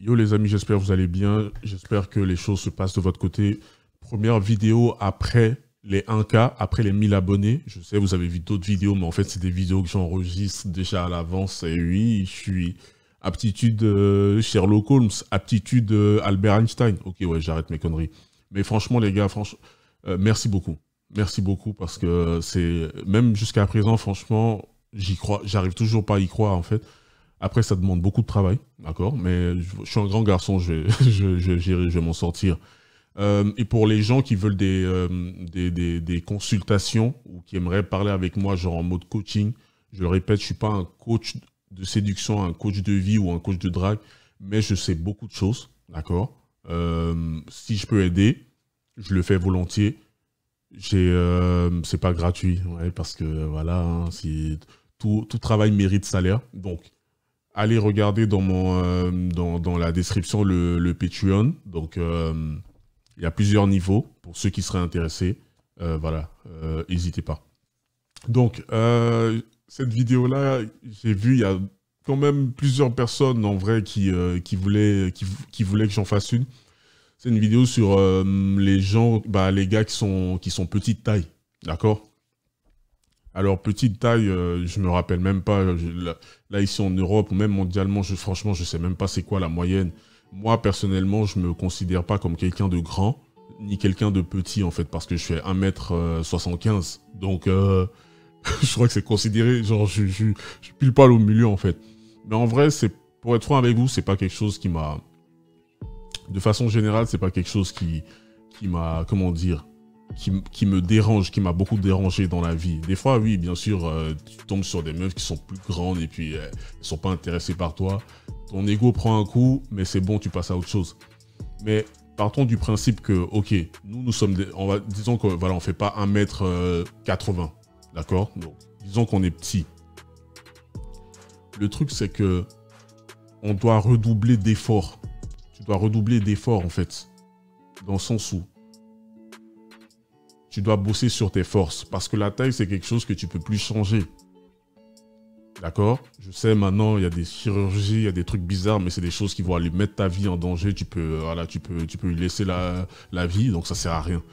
Yo les amis, j'espère que vous allez bien. J'espère que les choses se passent de votre côté. Première vidéo après les 1K, après les 1000 abonnés. Je sais, vous avez vu d'autres vidéos, mais en fait, c'est des vidéos que j'enregistre déjà à l'avance. Et oui, je suis aptitude Sherlock Holmes, aptitude Albert Einstein. Ok, ouais, j'arrête mes conneries. Mais franchement, les gars, merci beaucoup. Merci beaucoup parce que c'est... Même jusqu'à présent, franchement, j'y crois. J'arrive toujours pas à y croire, en fait. Après, ça demande beaucoup de travail, d'accord? Mais je suis un grand garçon, je vais m'en sortir. Et pour les gens qui veulent des consultations ou qui aimeraient parler avec moi, genre en mode coaching, je le répète, je ne suis pas un coach de séduction, un coach de vie ou un coach de drague, mais je sais beaucoup de choses, d'accord? Si je peux aider, je le fais volontiers. C'est pas gratuit, ouais, parce que voilà, hein, tout travail mérite salaire, donc allez regarder dans la description le Patreon. Donc, il y a plusieurs niveaux pour ceux qui seraient intéressés. Voilà, n'hésitez pas. Donc, cette vidéo-là, j'ai vu, il y a quand même plusieurs personnes en vrai qui voulaient que j'en fasse une. C'est une vidéo sur les gens, les gars qui sont petite taille, d'accord? Alors, petite taille, je me rappelle même pas, là ici en Europe, ou même mondialement, franchement, je sais même pas c'est quoi la moyenne. Moi, personnellement, je me considère pas comme quelqu'un de grand, ni quelqu'un de petit, en fait, parce que je fais 1m75. Donc, je crois que c'est considéré, genre, je pile pas au milieu, en fait. Mais en vrai, pour être franc avec vous, c'est pas quelque chose qui m'a... De façon générale, c'est pas quelque chose qui m'a, comment dire... Qui me dérange, qui m'a beaucoup dérangé dans la vie. Des fois, oui, bien sûr, tu tombes sur des meufs qui sont plus grandes et puis elles sont pas intéressées par toi. Ton ego prend un coup, mais c'est bon, tu passes à autre chose. Mais partons du principe que, ok, nous sommes disons que voilà, on fait pas 1m80, d'accord? Donc, disons qu'on est petit. Le truc, c'est que on doit redoubler d'efforts. Tu dois redoubler d'efforts, en fait, dans le sens où tu dois bosser sur tes forces. Parce que la taille, c'est quelque chose que tu ne peux plus changer. D'accord? Je sais, maintenant, il y a des chirurgies, il y a des trucs bizarres, mais c'est des choses qui vont aller mettre ta vie en danger. Tu peux lui laisser la vie, donc ça ne sert à rien.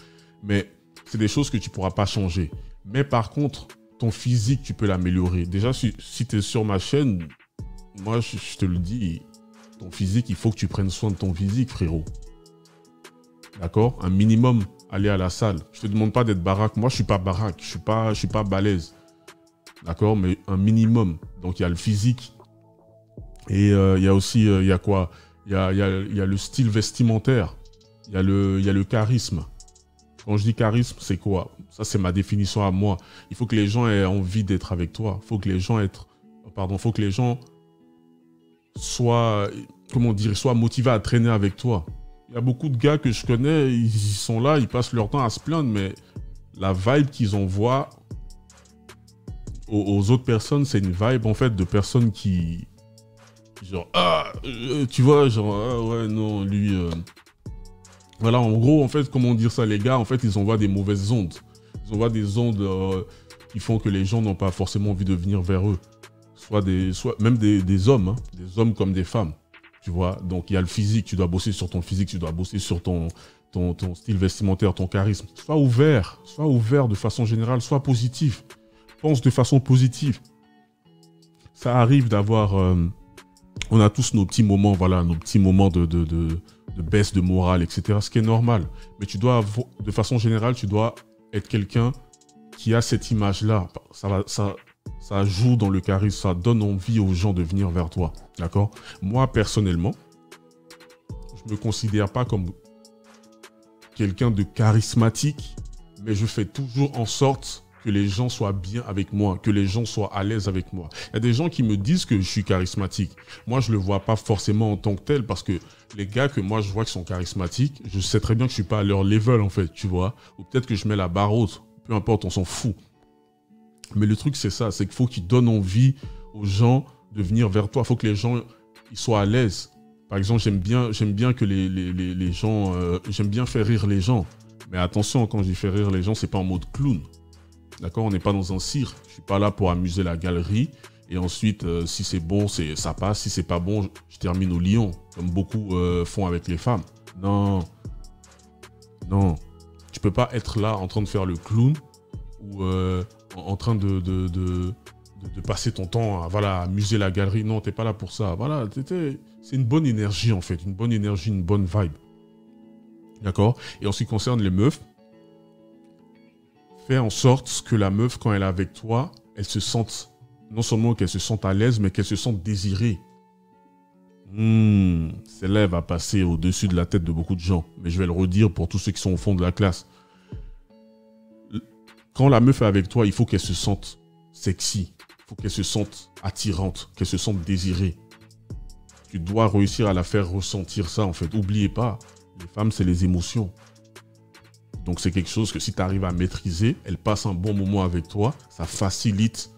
Mais c'est des choses que tu ne pourras pas changer. Mais par contre, ton physique, tu peux l'améliorer. Déjà, si tu es sur ma chaîne, moi, je te le dis, ton physique, il faut que tu prennes soin de ton physique, frérot. D'accord? Un minimum. Aller à la salle. Je te demande pas d'être baraque. Moi, je suis pas baraque. Je suis pas balèze. D'accord? Mais un minimum. Donc, il y a le physique. Et il y a aussi, il y a quoi? Il y a le style vestimentaire. Il y a le charisme. Quand je dis charisme, c'est quoi? Ça, c'est ma définition à moi. Il faut que les gens aient envie d'être avec toi. Il faut que les gens faut que les gens soient, comment dire, soient motivés à traîner avec toi. Il y a beaucoup de gars que je connais, ils sont là, ils passent leur temps à se plaindre, mais la vibe qu'ils envoient aux autres personnes, c'est une vibe en fait de personnes qui... Genre, tu vois, genre, ah ouais, non, lui... Voilà, en gros, en fait, comment dire ça, les gars, en fait, ils envoient des mauvaises ondes. Ils envoient des ondes qui font que les gens n'ont pas forcément envie de venir vers eux. Soit même des hommes, hein, des hommes comme des femmes. Tu vois, donc il y a le physique, tu dois bosser sur ton physique, tu dois bosser sur ton style vestimentaire, ton charisme. Sois ouvert de façon générale, sois positif. Pense de façon positive. Ça arrive d'avoir... on a tous nos petits moments, voilà, nos petits moments de baisse de morale, etc. Ce qui est normal. Mais tu dois, de façon générale, tu dois être quelqu'un qui a cette image-là. Ça joue dans le charisme, ça donne envie aux gens de venir vers toi, d'accord? Moi, personnellement, je me considère pas comme quelqu'un de charismatique, mais je fais toujours en sorte que les gens soient bien avec moi, que les gens soient à l'aise avec moi. Il y a des gens qui me disent que je suis charismatique. Moi, je le vois pas forcément en tant que tel, parce que les gars que moi, je vois qui sont charismatiques, je sais très bien que je suis pas à leur level, en fait, tu vois? Ou peut-être que je mets la barre haute. Peu importe, on s'en fout. Mais le truc, c'est ça, c'est qu'il faut qu'ils donnent envie aux gens de venir vers toi. Il faut que les gens ils soient à l'aise. Par exemple, j'aime bien que les gens... j'aime bien faire rire les gens. Mais attention, quand je dis faire rire les gens, c'est pas en mode clown. D'accord? On n'est pas dans un cirque. Je suis pas là pour amuser la galerie. Et ensuite, si c'est bon, ça passe. Si c'est pas bon, je termine au lion, comme beaucoup font avec les femmes. Non. Non. Tu peux pas être là en train de faire le clown ou en train de passer ton temps à voilà, amuser la galerie. Non, t'es pas là pour ça. Voilà, c'est une bonne énergie en fait. Une bonne énergie, une bonne vibe. D'accord? Et en ce qui concerne les meufs, fais en sorte que la meuf, quand elle est avec toi, elle se sente, non seulement qu'elle se sente à l'aise, mais qu'elle se sente désirée. Celle-là, elle va passer au-dessus de la tête de beaucoup de gens. Mais je vais le redire pour tous ceux qui sont au fond de la classe. Quand la meuf est avec toi, il faut qu'elle se sente sexy. Il faut qu'elle se sente attirante, qu'elle se sente désirée. Tu dois réussir à la faire ressentir ça, en fait. N'oubliez pas, les femmes, c'est les émotions. Donc, c'est quelque chose que si tu arrives à maîtriser, elle passe un bon moment avec toi, ça facilite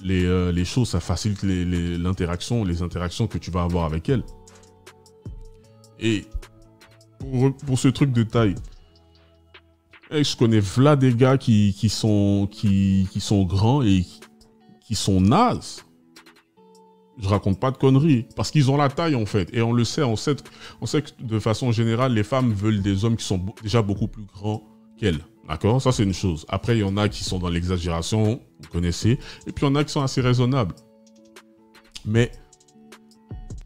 les choses, ça facilite l'interaction, les interactions que tu vas avoir avec elle. Et pour ce truc de taille, je connais v'là des gars qui sont grands et qui sont nazes. Je raconte pas de conneries, parce qu'ils ont la taille en fait. Et on le sait, on sait que de façon générale, les femmes veulent des hommes qui sont déjà beaucoup plus grands qu'elles. D'accord? Ça, c'est une chose. Après, il y en a qui sont dans l'exagération, vous connaissez. Et puis, il y en a qui sont assez raisonnables. Mais,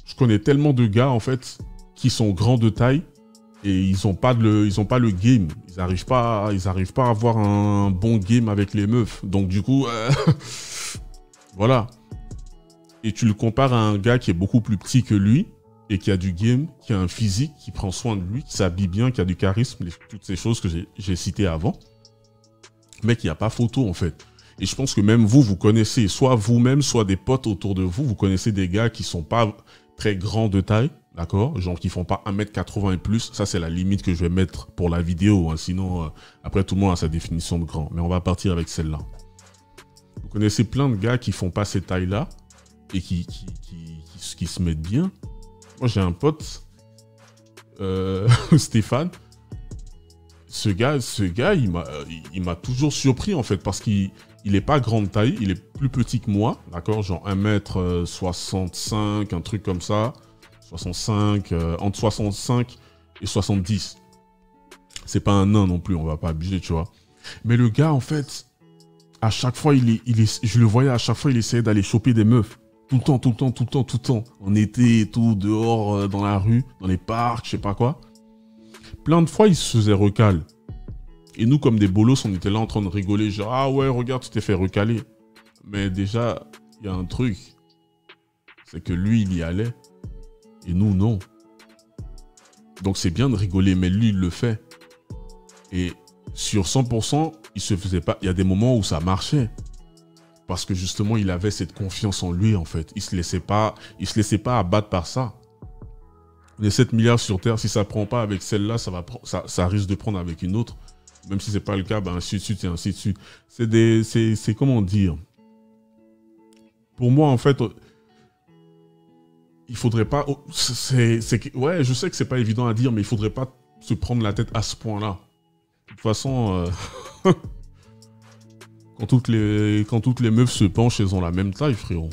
je connais tellement de gars, en fait, qui sont grands de taille et ils n'ont pas le game. Ils n'arrivent pas à avoir un bon game avec les meufs. Donc, du coup, voilà. Et tu le compares à un gars qui est beaucoup plus petit que lui et qui a du game, qui a un physique, qui prend soin de lui, qui s'habille bien, qui a du charisme, toutes ces choses que j'ai citées avant. Mais qui n'a pas photo, en fait. Et je pense que même vous connaissez, soit vous-même, soit des potes autour de vous, vous connaissez des gars qui sont pas très grands de taille, d'accord? Genre qui font pas 1m80 et plus. Ça, c'est la limite que je vais mettre pour la vidéo. Hein. Sinon, après, tout le monde a sa définition de grand. Mais on va partir avec celle-là. Vous connaissez plein de gars qui font pas ces tailles-là et qui se mettent bien. Moi, j'ai un pote, Stéphane. Ce gars, il m'a toujours surpris, en fait, parce qu'il n'est pas grande taille, il est plus petit que moi, d'accord? Genre 1m65, un truc comme ça. 65, entre 65 et 70. C'est pas un nain non plus, on va pas abuser, tu vois. Mais le gars, en fait, à chaque fois, je le voyais, à chaque fois, il essayait d'aller choper des meufs. Tout le temps. En été et tout, dehors, dans la rue, dans les parcs, je sais pas quoi. Plein de fois, il se faisait recal. Et nous, comme des bolos, on était là en train de rigoler. Genre, ah ouais, regarde, tu t'es fait recaler. Mais déjà, il y a un truc. C'est que lui, il y allait. Et nous, non. Donc, c'est bien de rigoler, mais lui, il le fait. Et sur 100%, il se faisait pas... Il y a des moments où ça marchait. Parce que justement, il avait cette confiance en lui, en fait. Il se laissait pas abattre par ça. On est 7 milliards sur Terre. Si ça prend pas avec celle-là, ça risque de prendre avec une autre. Même si c'est pas le cas, ben ainsi de suite et ainsi de suite. C'est comment dire. Pour moi, en fait, il faudrait pas... ouais, je sais que c'est pas évident à dire, mais il faudrait pas se prendre la tête à ce point-là. De toute façon... Quand toutes les meufs se penchent, elles ont la même taille, frérot.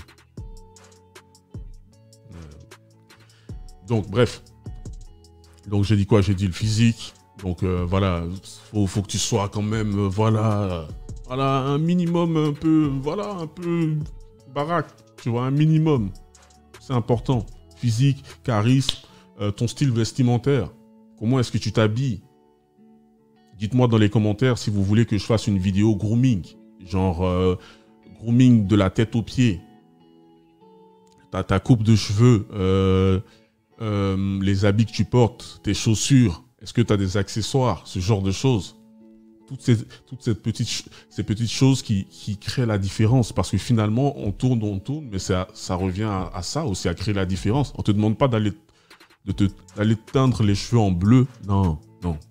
Donc, bref. Donc, j'ai dit quoi? J'ai dit le physique. Donc, voilà. Faut que tu sois quand même, voilà, un minimum un peu, voilà, un peu baraque. Tu vois, un minimum. C'est important. Physique, charisme, ton style vestimentaire. Comment est-ce que tu t'habilles? Dites-moi dans les commentaires si vous voulez que je fasse une vidéo grooming. Genre, grooming de la tête aux pieds. Ta coupe de cheveux, les habits que tu portes, tes chaussures. Est-ce que tu as des accessoires? Ce genre de choses. Toutes ces petites choses qui créent la différence. Parce que finalement, on tourne, mais ça revient à ça aussi, à créer la différence. On ne te demande pas d'aller teindre les cheveux en bleu. Non.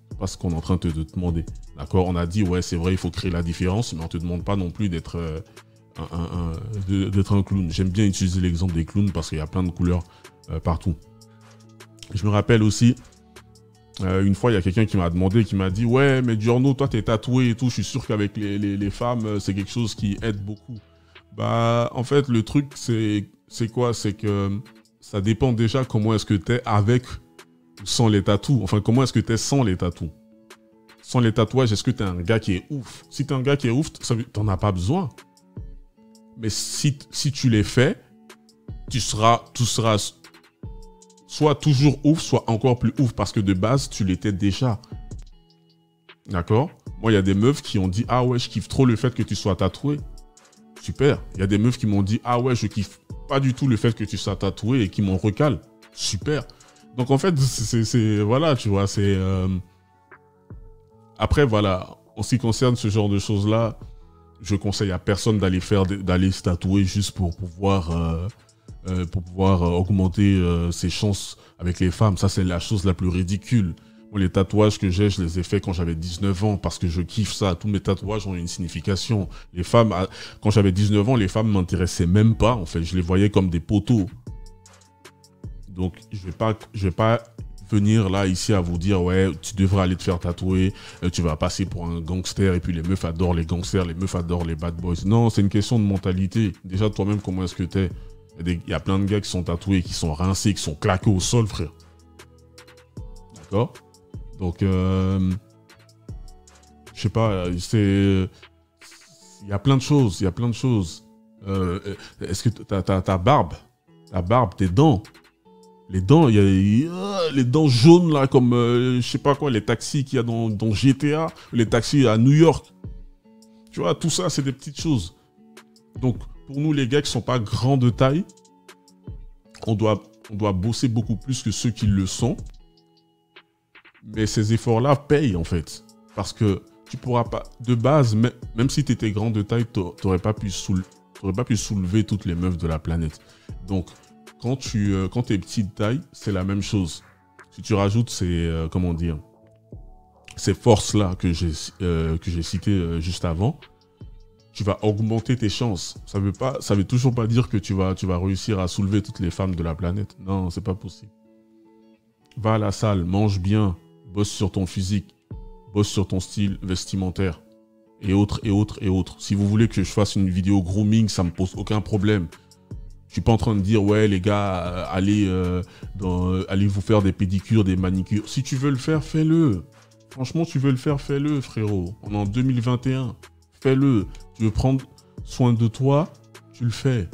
C'est pas ce qu'on est en train de te demander. D'accord? On a dit, ouais, c'est vrai, il faut créer la différence, mais on ne te demande pas non plus d'être un clown. J'aime bien utiliser l'exemple des clowns parce qu'il y a plein de couleurs partout. Je me rappelle aussi, une fois, il y a quelqu'un qui m'a demandé, qui m'a dit, ouais, mais Giorno, toi, t'es tatoué et tout, je suis sûr qu'avec les femmes, c'est quelque chose qui aide beaucoup. Bah, en fait, le truc, c'est quoi? C'est que ça dépend déjà comment est-ce que t'es avec ou sans les tatous. Enfin, comment est-ce que t'es sans les tatous? Sans les tatouages, est-ce que t'es un gars qui est ouf? Si t'es un gars qui est ouf, t'en as pas besoin. Mais si tu les fais, tu seras soit toujours ouf, soit encore plus ouf, parce que de base, tu l'étais déjà. D'accord? Moi, il y a des meufs qui ont dit « Ah ouais, je kiffe trop le fait que tu sois tatoué. » Super. Il y a des meufs qui m'ont dit « Ah ouais, je kiffe pas du tout le fait que tu sois tatoué » et qui m'ont recalé. Super. Donc en fait, voilà, tu vois, c'est... Après, voilà, en ce qui concerne ce genre de choses-là, je conseille à personne d'aller se tatouer juste pour pouvoir augmenter ses chances avec les femmes. Ça, c'est la chose la plus ridicule. Moi, les tatouages que j'ai, je les ai faits quand j'avais 19 ans parce que je kiffe ça. Tous mes tatouages ont une signification. Les femmes, quand j'avais 19 ans, les femmes m'intéressaient même pas. En fait, je les voyais comme des poteaux. Donc, je vais pas venir là, ici, à vous dire, ouais, tu devrais aller te faire tatouer, tu vas passer pour un gangster, et puis les meufs adorent les gangsters, les meufs adorent les bad boys. Non, c'est une question de mentalité. Déjà, toi-même, comment est-ce que t'es? Il y a plein de gars qui sont tatoués, qui sont rincés, qui sont claqués au sol, frère. D'accord? Donc, je sais pas, il y a plein de choses, il y a plein de choses. Est-ce que ta barbe, tes dents, les dents, il y a les dents jaunes là, comme je sais pas quoi, les taxis qu'il y a dans GTA, les taxis à New York. Tu vois, tout ça, c'est des petites choses. Donc, pour nous, les gars qui sont pas grands de taille, on doit bosser beaucoup plus que ceux qui le sont. Mais ces efforts-là payent, en fait. Parce que tu pourras pas, de base, même si tu étais grand de taille, tu n'aurais pas pu soulever toutes les meufs de la planète. Donc, quand tu es petit de taille, c'est la même chose. Si tu rajoutes ces, comment dire, ces forces-là que j'ai citées juste avant, tu vas augmenter tes chances. Ça veut toujours pas dire que tu vas réussir à soulever toutes les femmes de la planète. Non, c'est pas possible. Va à la salle, mange bien, bosse sur ton physique, bosse sur ton style vestimentaire, et autres, et autres, et autres. Si vous voulez que je fasse une vidéo grooming, ça me pose aucun problème. Je suis pas en train de dire, ouais, les gars, allez vous faire des pédicures, des manicures. Si tu veux le faire, fais-le. Franchement, tu veux le faire, fais-le, frérot. On est en 2021. Fais-le. Tu veux prendre soin de toi, tu le fais.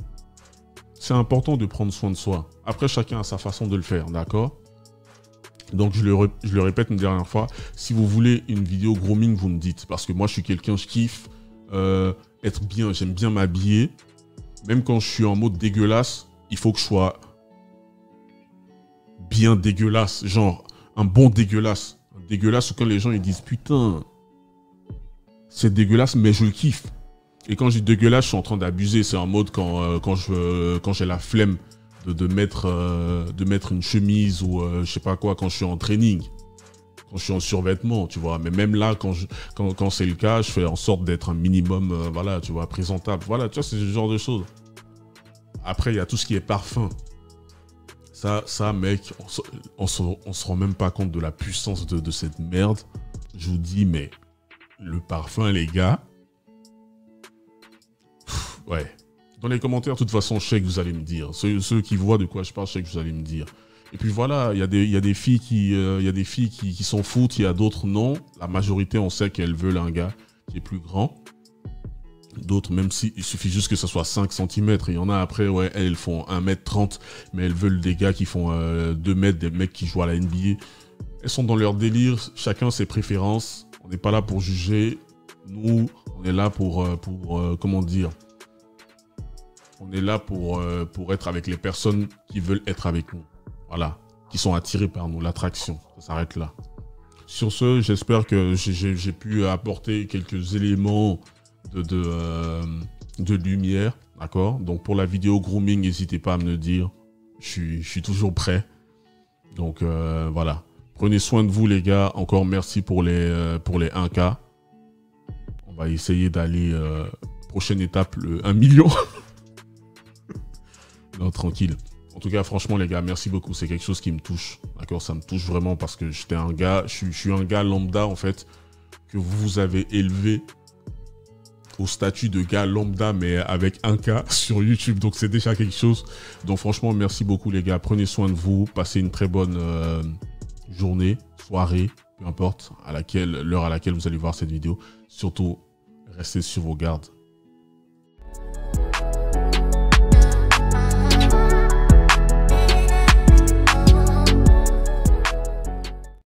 C'est important de prendre soin de soi. Après, chacun a sa façon de le faire, d'accord? Donc, je le répète une dernière fois. Si vous voulez une vidéo grooming, vous me dites. Parce que moi, je suis quelqu'un, je kiffe être bien. J'aime bien m'habiller. Même quand je suis en mode dégueulasse, il faut que je sois bien dégueulasse. Genre, un bon dégueulasse. Un dégueulasse où quand les gens ils disent, putain, c'est dégueulasse, mais je le kiffe. Et quand je dis dégueulasse, je suis en train d'abuser. C'est en mode quand j'ai la flemme de mettre une chemise ou je sais pas quoi quand je suis en training, quand je suis en survêtement, tu vois. Mais même là, quand c'est le cas, je fais en sorte d'être un minimum, voilà, tu vois, présentable. Voilà, tu vois, c'est ce genre de choses. Après, il y a tout ce qui est parfum. Ça, mec, on se rend même pas compte de la puissance de cette merde. Je vous dis, mais le parfum, les gars, ouais. Dans les commentaires, de toute façon, je sais que vous allez me dire. Ceux qui voient de quoi je parle, je sais que vous allez me dire. Et puis voilà, il y a des filles qui s'en foutent, il y a d'autres non. La majorité, on sait qu'elles veulent un gars qui est plus grand. D'autres, même s'il suffit juste que ça soit 5 cm. Il y en a après, ouais, elles font 1m30, mais elles veulent des gars qui font 2 mètres, des mecs qui jouent à la NBA. Elles sont dans leur délire, chacun ses préférences. On n'est pas là pour juger. Nous, on est là pour comment dire, on est là pour être avec les personnes qui veulent être avec nous. Voilà, qui sont attirées par nous, l'attraction. Ça s'arrête là. Sur ce, j'espère que j'ai pu apporter quelques éléments de lumière, d'accord? Donc pour la vidéo grooming, n'hésitez pas à me le dire. Je suis toujours prêt. Donc voilà. Prenez soin de vous les gars. Encore merci pour les 1K. On va essayer d'aller prochaine étape, le 1 million. Non, tranquille. En tout cas, franchement les gars, merci beaucoup. C'est quelque chose qui me touche. D'accord? Ça me touche vraiment parce que j'étais un gars, je suis un gars lambda en fait, que vous avez élevé au statut de gars lambda, mais avec 1K sur YouTube. Donc, c'est déjà quelque chose. Donc, franchement, merci beaucoup, les gars. Prenez soin de vous. Passez une très bonne journée, soirée, peu importe l'heure à laquelle vous allez voir cette vidéo. Surtout, restez sur vos gardes.